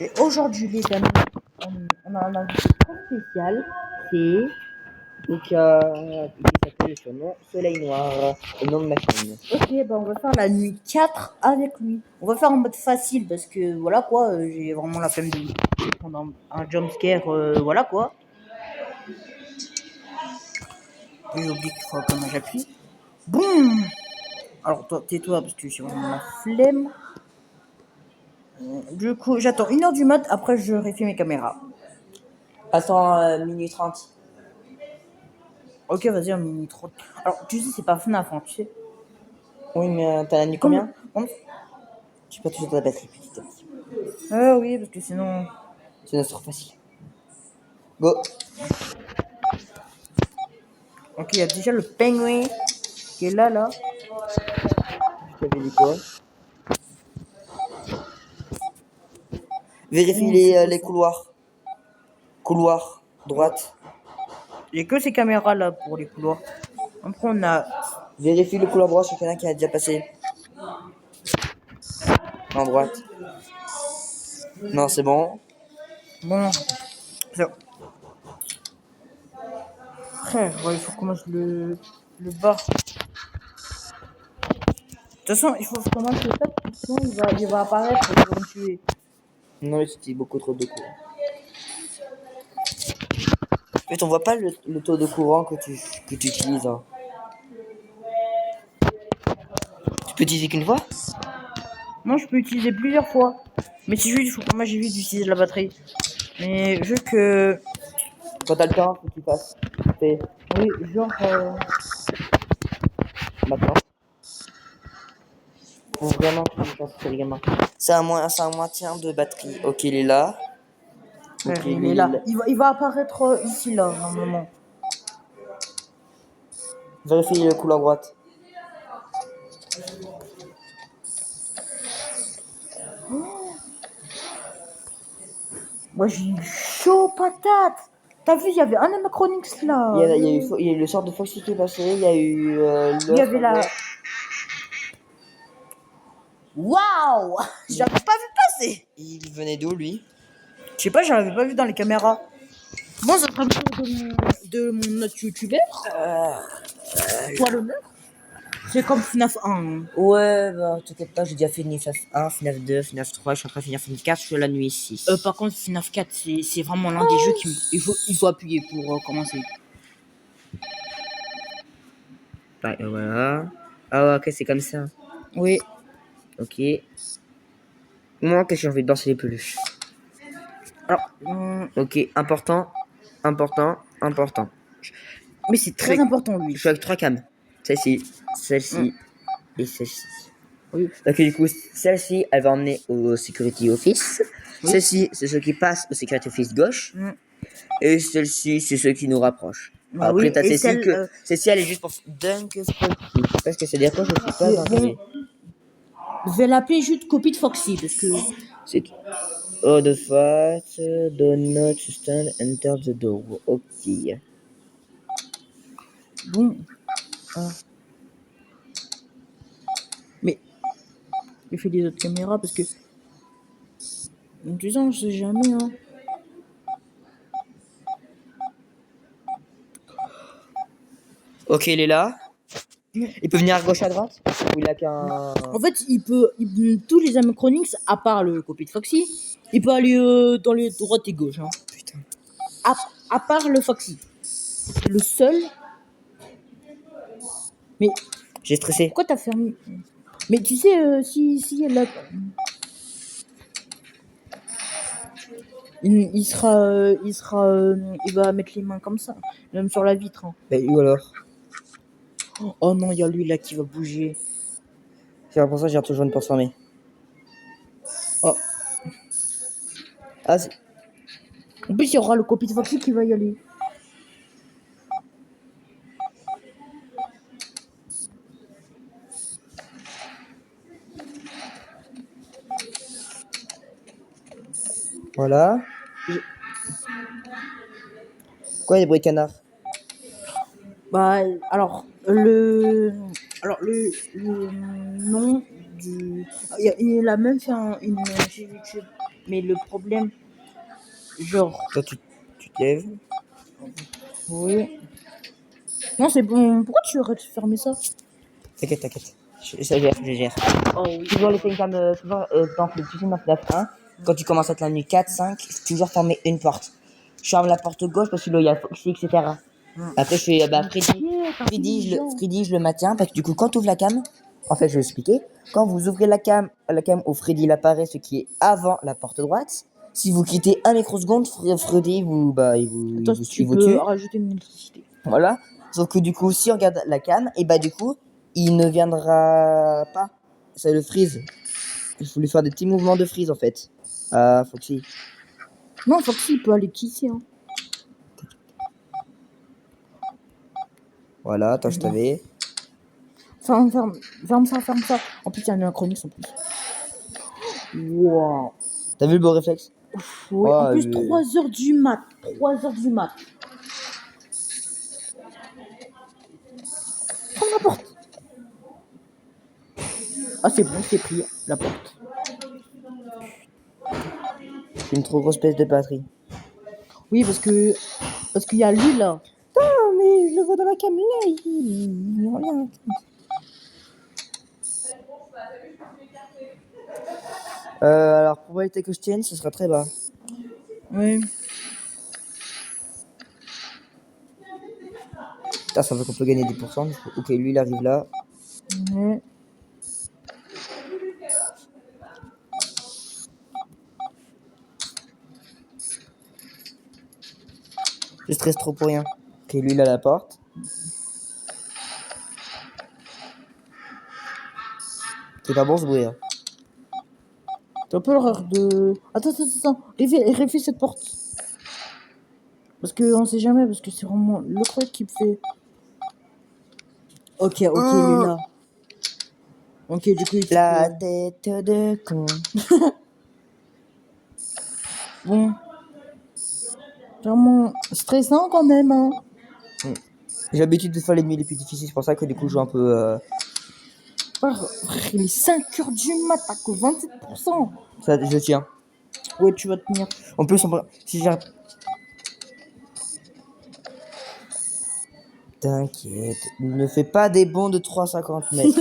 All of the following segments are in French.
Et aujourd'hui, les amis, on a un invité très spécial. C'est. Donc, qui s'appelle le surnom Soleil Noir, le nom de ma chaîne. Ok, ben on va faire la nuit 4 avec lui. On va faire en mode facile parce que voilà quoi, j'ai vraiment la flemme de prendre un jumpscare, voilà quoi. J'ai oublié qu'il faut comment j'appuie. Boum. Alors toi, tais-toi parce que j'ai vraiment la flemme. Du coup, j'attends 1h du mat, après je réfléchis mes caméras. Attends, minuit 30. Ok, vas-y, un minute 30. Alors, tu sais, c'est pas FNAF, hein, tu sais. Oui, mais t'as la nuit Comme. combien? Tu peux toujours ta batterie petit à petit. Ah oui, parce que sinon. C'est notre facile. Go. Ok, il y a déjà le pingouin qui est là. Je t'avais dit quoi? Vérifie Oh, c'est quoi les ça? couloirs. Couloir, droite. Il y a que ces caméras là pour les couloirs. Après, on a. Vérifie le couloir droit, je qu'il y en a qui a déjà passé. En droite. Non, c'est bon. Bon. Ça. Frère, ouais, il faut que moi je le bats. De toute façon, il faut que moi je le tape, sinon il va apparaître et il va me tuer. Non, mais c'était beaucoup trop de courant. En fait, on voit pas le taux de courant que tu utilises. Hein. Tu peux utiliser qu'une fois? Moi, je peux utiliser plusieurs fois. Mais c'est juste, il faut que moi j'évite d'utiliser la batterie. Mais vu que. Quand t'as le temps, faut que tu fasses. Fais Oui, genre. maintenant. Faut vraiment que tu fasses ça, les gamins. C'est un maintien de batterie. Ok, il est là. Ok, Frère, il lui, est il est là. là. Il va apparaître ici, là, normalement. Vérifie le couloir droite. Moi, j'ai eu chaud patate. T'as vu, il y avait un Anachronix là. Il y a eu le sort de Foxy qui est passé. Il y a eu Il y l'autre avait la. avec. Waouh. J'avais pas vu passer. Il venait d'où, lui? Je sais pas, j'avais pas vu dans les caméras. Moi, ça sera le tour de mon autre youtubeur. Toi l'honneur. C'est comme FNAF 1. Ouais, bah, t'inquiète pas, j'ai déjà fait FNAF 1, FNAF 2, FNAF 3, je suis en train de finir FNAF 4, je suis à la nuit 6. Par contre, FNAF 4, c'est vraiment l'un des jeux il faut appuyer pour commencer. Ouais, voilà. Ah ouais, ok, c'est comme ça. Oui. Ok. Moi, qu'est-ce que j'ai envie de danser les peluches? Alors, Ok, important, important, important. mais c'est très important, lui. Je suis avec 3 cams. Celle-ci, celle-ci et celle-ci. Oui. Donc du coup, celle-ci, elle va emmener au Security Office. Oui. Celle-ci, c'est ceux qui passent au Security Office gauche. Et celle-ci, c'est ceux qui nous rapprochent. Ah Après, oui, t'as et celle-ci celle. celle-ci, elle est juste pour Dunk Spotty. Parce que c'est-à-dire quoi, je suis pas entendu. Je vais l'appeler juste copie de Foxy parce que. C'est Oh, the fat, do not stand, enter the door. Ok. Bon. Mais. Je fais des autres caméras parce que. Tu sais, on sait jamais, hein. Ok, il est là. Il peut venir à gauche, à droite. Ou il a qu'un. En fait, tous les Anachronix, à part le copie de Foxy, il peut aller dans les droites et gauches. Hein. Putain. À part le Foxy. C'est le seul. Mais J'ai stressé. pourquoi t'as fermé? Mais tu sais, si elle a. Il va mettre les mains comme ça, même sur la vitre. Hein. Mais où alors? Oh non, il y a lui là qui va bouger. C'est pour ça que j'ai un truc jaune pour se fermer. Oh. Ah, c'est. En plus, il y aura le copie de Foxy qui va y aller. Voilà. Pourquoi il y a des bruits de canard? Bah, alors, le nom du. Il a même fait une chaîne YouTube. Mais le problème, genre, Toi, tu te lèves. oui. Non, c'est bon. Pourquoi tu aurais fermé ça? T'inquiète, t'inquiète. Ça gère, je gère. Oh oui. Toujours les télécams, toujours dans le tu sais, 991. Quand tu commences à être la nuit 4, 5, toujours fermer une porte. Je ferme la porte gauche parce que là, il y a Foxy, etc. Après, je fais, Freddy, je le maintiens parce que du coup, quand tu ouvres la cam, en fait, je vais expliquer. Quand vous ouvrez la cam où Freddy il apparaît, ce qui est avant la porte droite, si vous quittez un microseconde, Freddy il vous suit, Tu vous peux tue. rajouter une électricité. Voilà. Sauf que du coup, si on regarde la cam, et bah du coup, il ne viendra pas. Ça le freeze. Il faut lui faire des petits mouvements de freeze en fait. Ah, Foxy. Non, Foxy, il peut aller kisser. Hein. Voilà, attends, je t'avais. Ferme ça. En plus, il y a un Chronix en plus. Wow. T'as vu le beau réflexe? Oui, en Oh, plus, le- 3h du mat. 3h du mat. Ferme la porte. Ah, c'est bon, c'est pris, la porte. C'est une trop grosse pièce de batterie. Oui, parce qu'il y a lui là. Ah, mais je le vois dans la cam là, il rien. Alors, probabilité que je tienne, ce sera très bas. Oui. Putain, ça veut qu'on peut gagner 10%. Ok, lui, il arrive là. Ouais. Je stresse trop pour rien. Ok, lui, il a la porte. C'est pas bon ce bruit. Hein. T'as peur de. Attends. Réfléchis cette porte. Parce qu'on sait jamais, parce que c'est vraiment le truc qui me fait. Ok, il est là. Ok, du coup, il La peut- tête de con. Bon. Vraiment stressant quand même, hein. J'ai l'habitude de faire les nuits les plus difficiles, c'est pour ça que du coup, je joue un peu. Frère, il est 5h du mat, t'as que 27%. Ça, je tiens. Ouais, tu vas tenir. En plus, si j'ai. T'inquiète, ne fais pas des bonds de 3,50 mètres.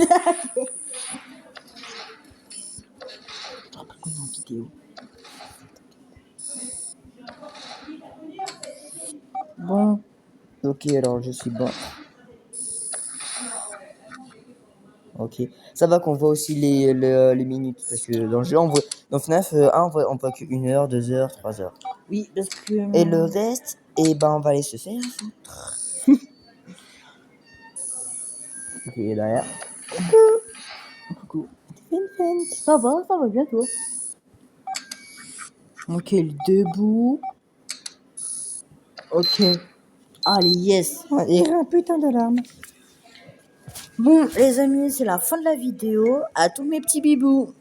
Je te rappelle qu'on est en vidéo. Bon. Ok, alors je suis bon. Ok, ça va qu'on voit aussi les minutes, parce que dans le jeu, dans FNAF 1, on voit que 1 heure, 2 heures, 3 heures. Oui, parce que. Et le reste, et ben on va aller se faire foutre. Ok, derrière. Coucou. Ça va bien toi. Ok, il est debout. Ok. Allez, yes. On dirait un putain d'alarme. Bon, les amis, c'est la fin de la vidéo. À tous mes petits bibous.